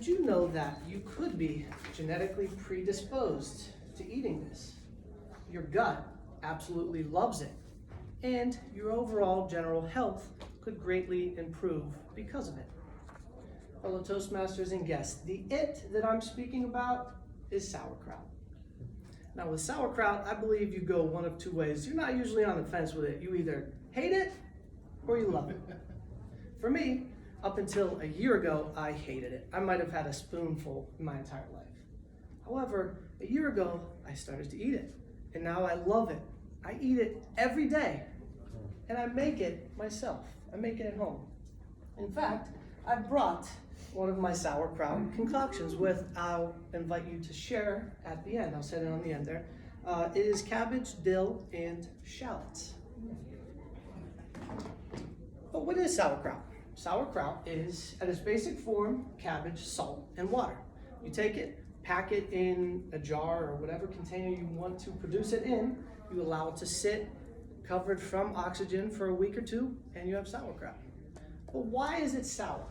Did you know that you could be genetically predisposed to eating this? Your gut absolutely loves it, and your overall general health could greatly improve because of it. Fellow Toastmasters and guests, the it that I'm speaking about is sauerkraut. Now with sauerkraut, I believe you go one of two ways. You're not usually on the fence with it. You either hate it or you love it. For me, up until a year ago, I hated it. I might have had a spoonful in my entire life. However, a year ago, I started to eat it, and now I love it. I eat it every day, and I make it myself. I make it at home. In fact, I brought one of my sauerkraut concoctions I'll invite you to share at the end. I'll set it on the end there. It is cabbage, dill, and shallots. But what is sauerkraut? Sauerkraut is, at its basic form, cabbage, salt, and water. You take it, pack it in a jar or whatever container you want to produce it in. You allow it to sit covered from oxygen for a week or two, and you have sauerkraut. But why is it sour?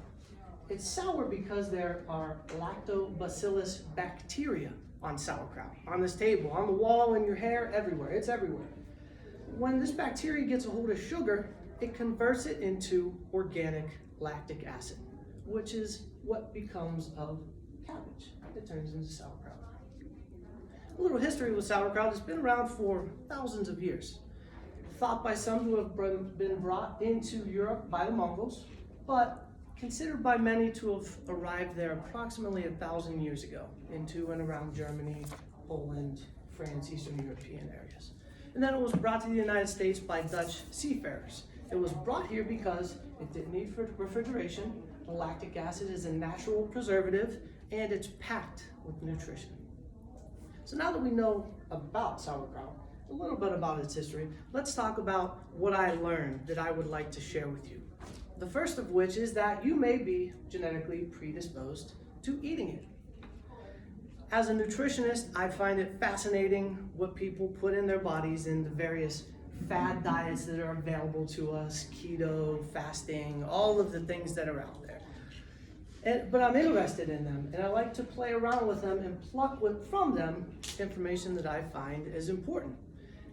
It's sour because there are lactobacillus bacteria on sauerkraut, on this table, on the wall, in your hair, everywhere. It's everywhere. When this bacteria gets a hold of sugar, it converts it into organic lactic acid, which is what becomes of cabbage. It turns into sauerkraut. A little history with sauerkraut. It's been around for thousands of years. Thought by some to have been brought into Europe by the Mongols, but considered by many to have arrived there approximately 1,000 years ago into and around Germany, Poland, France, Eastern European areas. And then it was brought to the United States by Dutch seafarers. It was brought here because it didn't need refrigeration. The lactic acid is a natural preservative, and it's packed with nutrition. So now that we know about sauerkraut, a little bit about its history, let's talk about what I learned that I would like to share with you. The first of which is that you may be genetically predisposed to eating it. As a nutritionist, I find it fascinating what people put in their bodies in the various fad diets that are available to us, keto, fasting, all of the things that are out there. But I'm interested in them, and I like to play around with them and pluck from them information that I find is important.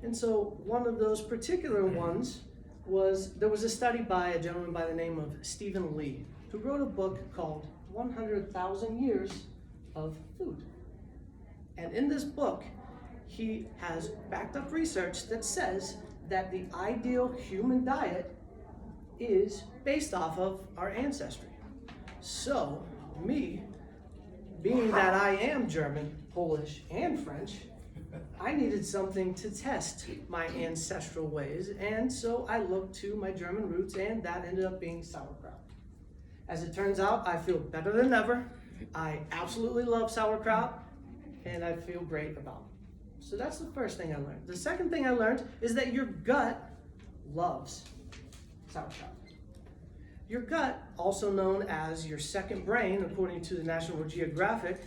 And so one of those particular ones there was a study by a gentleman by the name of Stephen Lee, who wrote a book called 100,000 Years of Food. And in this book, he has backed up research that says that the ideal human diet is based off of our ancestry. So, me, being that I am German, Polish, and French, I needed something to test my ancestral ways, and so I looked to my German roots, and that ended up being sauerkraut. As it turns out, I feel better than ever. I absolutely love sauerkraut, and I feel great about it. So that's the first thing I learned. The second thing I learned is that your gut loves sauerkraut. Your gut, also known as your second brain, according to the National Geographic,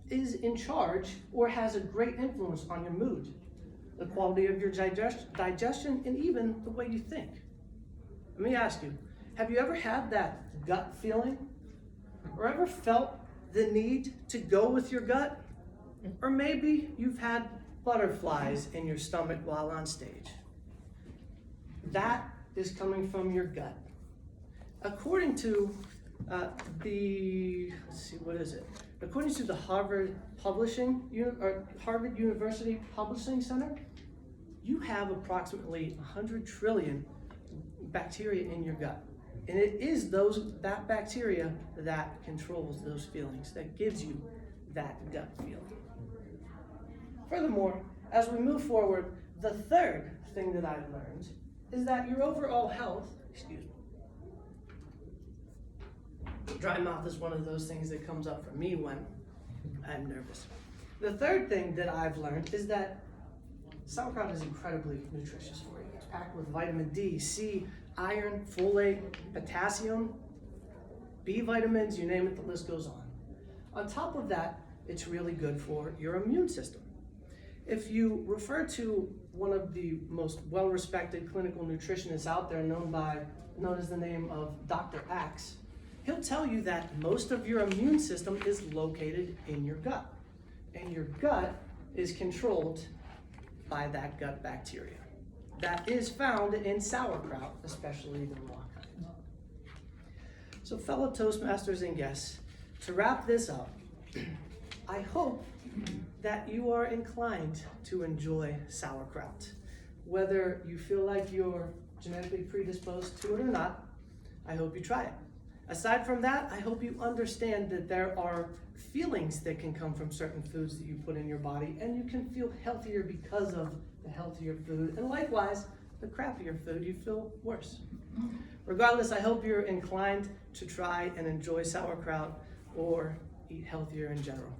is in charge or has a great influence on your mood, the quality of your digestion, and even the way you think. Let me ask you, have you ever had that gut feeling? Or ever felt the need to go with your gut? Or maybe you've had butterflies in your stomach while on stage. That is coming from your gut. According to According to the Harvard University Publishing Center, you have approximately 100 trillion bacteria in your gut. And it is that bacteria that controls those feelings, that gives you that gut feeling. Furthermore, as we move forward, the third thing that I've learned is that your overall health, dry mouth is one of those things that comes up for me when I'm nervous. The third thing that I've learned is that sauerkraut is incredibly nutritious for you. It's packed with vitamin D, C, iron, folate, potassium, B vitamins, you name it, the list goes on. On top of that, it's really good for your immune system. If you refer to one of the most well-respected clinical nutritionists out there known as the name of Dr. Axe, he'll tell you that most of your immune system is located in your gut. And your gut is controlled by that gut bacteria. That is found in sauerkraut, especially the raw kind. So fellow Toastmasters and guests, to wrap this up, I hope that you are inclined to enjoy sauerkraut. Whether you feel like you're genetically predisposed to it or not, I hope you try it. Aside from that, I hope you understand that there are feelings that can come from certain foods that you put in your body, and you can feel healthier because of the healthier food, and likewise, the crappier food, you feel worse. Regardless, I hope you're inclined to try and enjoy sauerkraut or eat healthier in general.